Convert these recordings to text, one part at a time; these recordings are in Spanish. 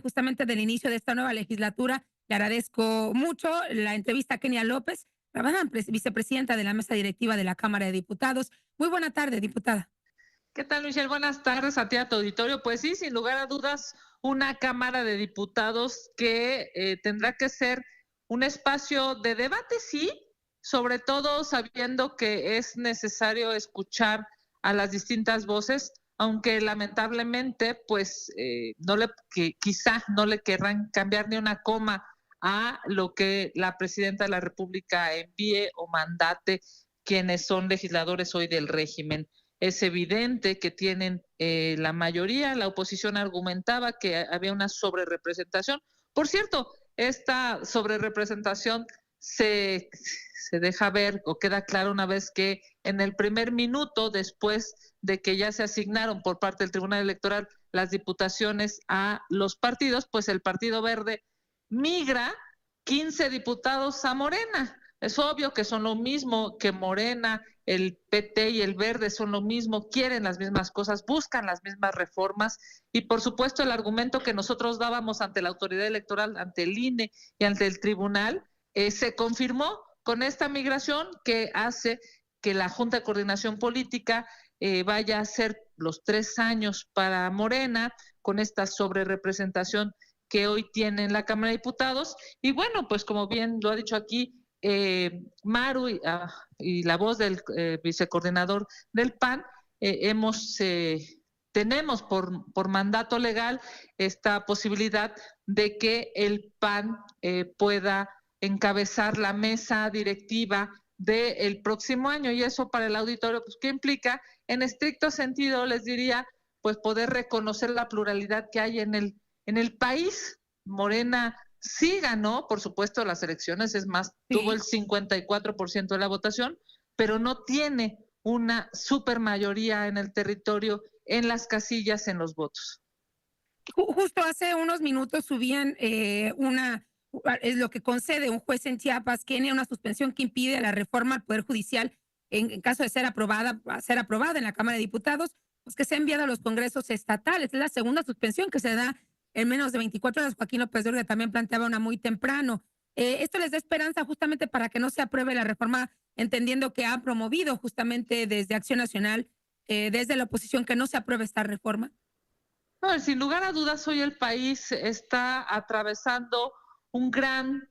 justamente del inicio de esta nueva legislatura. Le agradezco mucho la entrevista a Kenia López, vicepresidenta de la mesa directiva de la Cámara de Diputados. Muy buena tarde, diputada. ¿Qué tal, Michelle? Buenas tardes a ti, a tu auditorio. Pues sí, sin lugar a dudas, una Cámara de Diputados que tendrá que ser un espacio de debate, sí, sobre todo sabiendo que es necesario escuchar a las distintas voces, aunque lamentablemente, pues, quizá no le querrán cambiar ni una coma a lo que la presidenta de la República envíe o mandate quienes son legisladores hoy del régimen. Es evidente que tienen la mayoría. La oposición argumentaba que había una sobrerepresentación. Por cierto, esta sobrerepresentación se deja ver o queda claro una vez que en el primer minuto, después de que ya se asignaron por parte del Tribunal Electoral las diputaciones a los partidos, pues el Partido Verde migra 15 diputados a Morena. Es obvio que son lo mismo que Morena, el PT y el Verde son lo mismo, quieren las mismas cosas, buscan las mismas reformas y por supuesto el argumento que nosotros dábamos ante la autoridad electoral, ante el INE y ante el tribunal, se confirmó con esta migración que hace que la Junta de Coordinación Política vaya a ser los 3 años para Morena con esta sobrerepresentación que hoy tiene en la Cámara de Diputados. Y bueno, pues como bien lo ha dicho aquí Maru y la voz del vicecoordinador del PAN, tenemos por mandato legal esta posibilidad de que el PAN pueda encabezar la mesa directiva del próximo año, y eso para el auditorio, pues, ¿qué implica? En estricto sentido, les diría, pues poder reconocer la pluralidad que hay en el país. Morena sí ganó, por supuesto, las elecciones, es más, tuvo el 54% de la votación, pero no tiene una supermayoría en el territorio, en las casillas, en los votos. Justo hace unos minutos subían es lo que concede un juez en Chiapas, Kenia, una suspensión que impide a la reforma al Poder Judicial en caso de ser aprobada en la Cámara de Diputados, pues que sea enviada a los congresos estatales. Es la segunda suspensión que se da en menos de 24 horas. Joaquín López Dóriga también planteaba una muy temprano. Esto les da esperanza justamente para que no se apruebe la reforma, entendiendo que ha promovido justamente desde Acción Nacional, desde la oposición, que no se apruebe esta reforma. No, sin lugar a dudas, hoy el país está atravesando un gran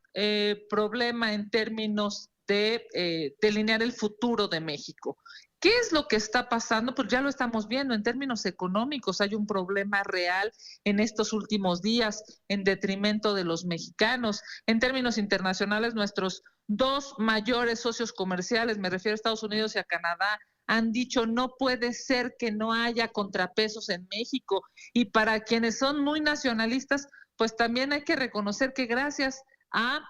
problema en términos de delinear el futuro de México. ¿Qué es lo que está pasando? Pues ya lo estamos viendo en términos económicos. Hay un problema real en estos últimos días en detrimento de los mexicanos. En términos internacionales, nuestros 2 mayores socios comerciales, me refiero a Estados Unidos y a Canadá, han dicho no puede ser que no haya contrapesos en México. Y para quienes son muy nacionalistas, pues también hay que reconocer que gracias a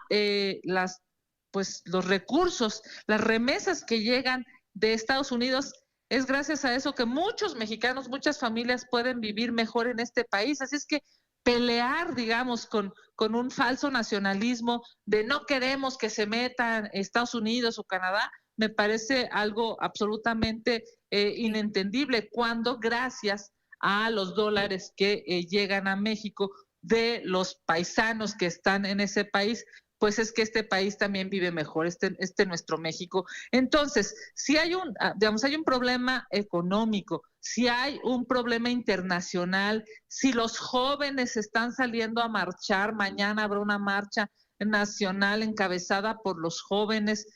los recursos, las remesas que llegan de Estados Unidos, es gracias a eso que muchos mexicanos, muchas familias pueden vivir mejor en este país. Así es que pelear, digamos, con un falso nacionalismo de no queremos que se metan Estados Unidos o Canadá, me parece algo absolutamente inentendible, cuando gracias a los dólares que llegan a México de los paisanos que están en ese país, pues es que este país también vive mejor, nuestro México. Entonces, si hay hay un problema económico, si hay un problema internacional, si los jóvenes están saliendo a marchar, mañana habrá una marcha nacional encabezada por los jóvenes,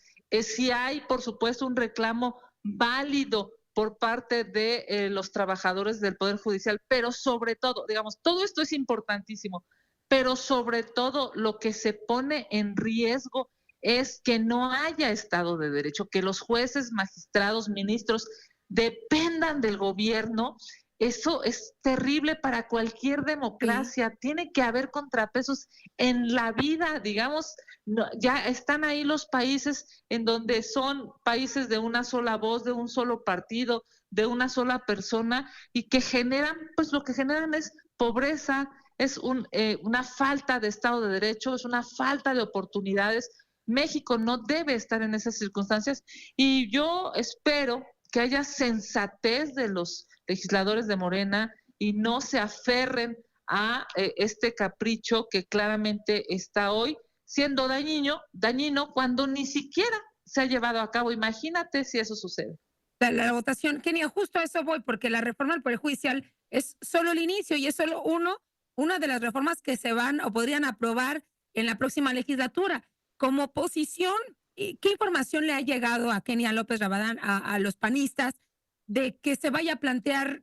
si hay, por supuesto, un reclamo válido por parte de los trabajadores del Poder Judicial, pero sobre todo, digamos, todo esto es importantísimo, pero sobre todo lo que se pone en riesgo es que no haya Estado de Derecho, que los jueces, magistrados, ministros dependan del gobierno. Eso es terrible para cualquier democracia. Sí. Tiene que haber contrapesos en la vida, digamos. No, ya están ahí los países en donde son países de una sola voz, de un solo partido, de una sola persona, y que generan, pues lo que generan es pobreza, es una falta de Estado de Derecho, es una falta de oportunidades. México no debe estar en esas circunstancias, y yo espero que haya sensatez de los legisladores de Morena y no se aferren a este capricho que claramente está hoy siendo dañino cuando ni siquiera se ha llevado a cabo. Imagínate si eso sucede. La votación, Kenia, justo a eso voy, porque la reforma al Poder Judicial es solo el inicio y es solo una de las reformas que se van o podrían aprobar en la próxima legislatura. Como oposición, ¿qué información le ha llegado a Kenia López Rabadán, a los panistas, de que se vaya a plantear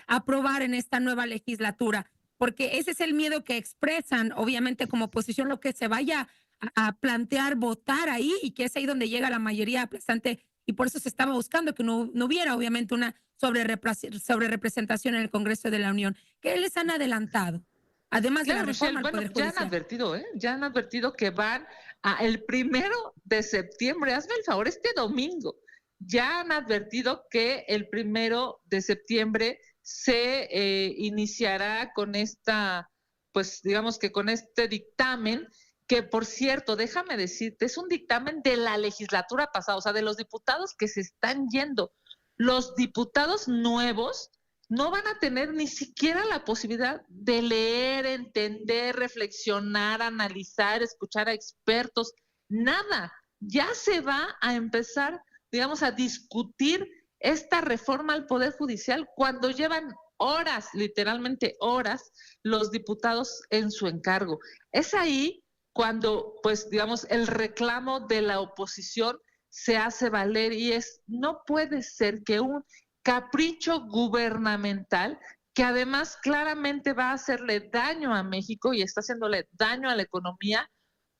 aprobar en esta nueva legislatura? Porque ese es el miedo que expresan, obviamente, como oposición, lo que se vaya a plantear votar ahí y que es ahí donde llega la mayoría aplastante y por eso se estaba buscando que no hubiera obviamente una sobre representación en el Congreso de la Unión. ¿Qué les han adelantado? Además de la Claro, reforma Michelle, al bueno, Poder ya han Judicial. advertido, ¿eh? Ya han advertido que van a el 1 de septiembre, hazme el favor, este domingo, ya han advertido que el 1 de septiembre se iniciará con esta, pues digamos que con este dictamen, que por cierto, déjame decirte, es un dictamen de la legislatura pasada, o sea, de los diputados que se están yendo. Los diputados nuevos no van a tener ni siquiera la posibilidad de leer, entender, reflexionar, analizar, escuchar a expertos, nada. Ya se va a empezar, digamos, a discutir esta reforma al Poder Judicial cuando llevan horas, literalmente horas, los diputados en su encargo. Es ahí cuando, pues, digamos, el reclamo de la oposición se hace valer y no puede ser que un capricho gubernamental que además claramente va a hacerle daño a México y está haciéndole daño a la economía,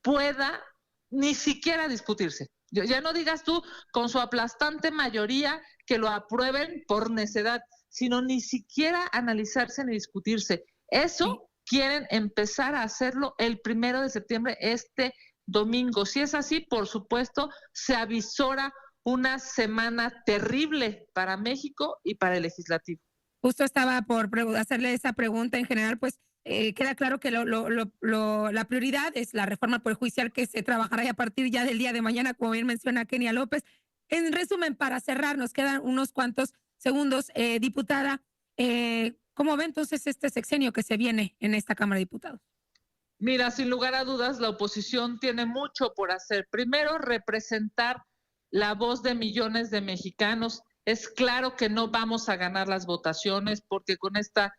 pueda ni siquiera discutirse. Ya no digas tú con su aplastante mayoría que lo aprueben por necedad, sino ni siquiera analizarse ni discutirse. Eso quieren empezar a hacerlo el 1 de septiembre, este domingo. Si es así, por supuesto, se avisora una semana terrible para México y para el legislativo. Justo estaba por hacerle esa pregunta en general, pues queda claro que la prioridad es la reforma al Poder Judicial que se trabajará a partir ya del día de mañana, como bien menciona Kenia López. En resumen, para cerrar, nos quedan unos cuantos segundos. Diputada, ¿cómo ve entonces este sexenio que se viene en esta Cámara de Diputados? Mira, sin lugar a dudas, la oposición tiene mucho por hacer. Primero, representar la voz de millones de mexicanos. Es claro que no vamos a ganar las votaciones porque con esta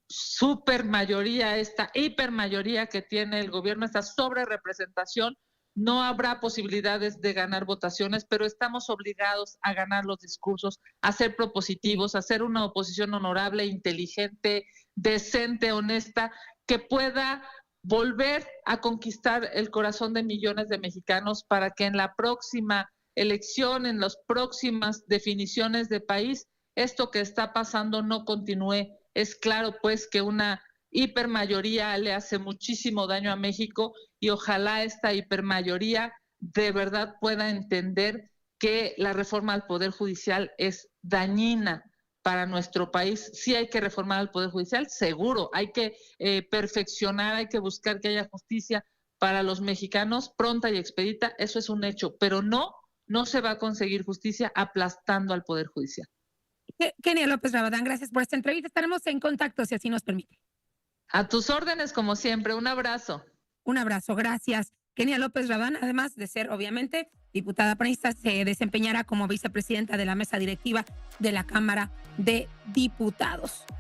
super mayoría, esta hipermayoría que tiene el gobierno, esta sobre representación, no habrá posibilidades de ganar votaciones, pero estamos obligados a ganar los discursos, a ser propositivos, a ser una oposición honorable, inteligente, decente, honesta, que pueda volver a conquistar el corazón de millones de mexicanos para que en la próxima elección, en las próximas definiciones de país, esto que está pasando no continúe. Es claro, pues, que una hipermayoría le hace muchísimo daño a México y ojalá esta hipermayoría de verdad pueda entender que la reforma al Poder Judicial es dañina para nuestro país. Sí hay que reformar al Poder Judicial, seguro, hay que perfeccionar, hay que buscar que haya justicia para los mexicanos pronta y expedita, eso es un hecho, pero no se va a conseguir justicia aplastando al Poder Judicial. Kenia López Rabadán, gracias por esta entrevista. Estaremos en contacto si así nos permite. A tus órdenes, como siempre, un abrazo. Un abrazo, gracias. Kenia López Rabadán, además de ser, obviamente, diputada panista, se desempeñará como vicepresidenta de la mesa directiva de la Cámara de Diputados.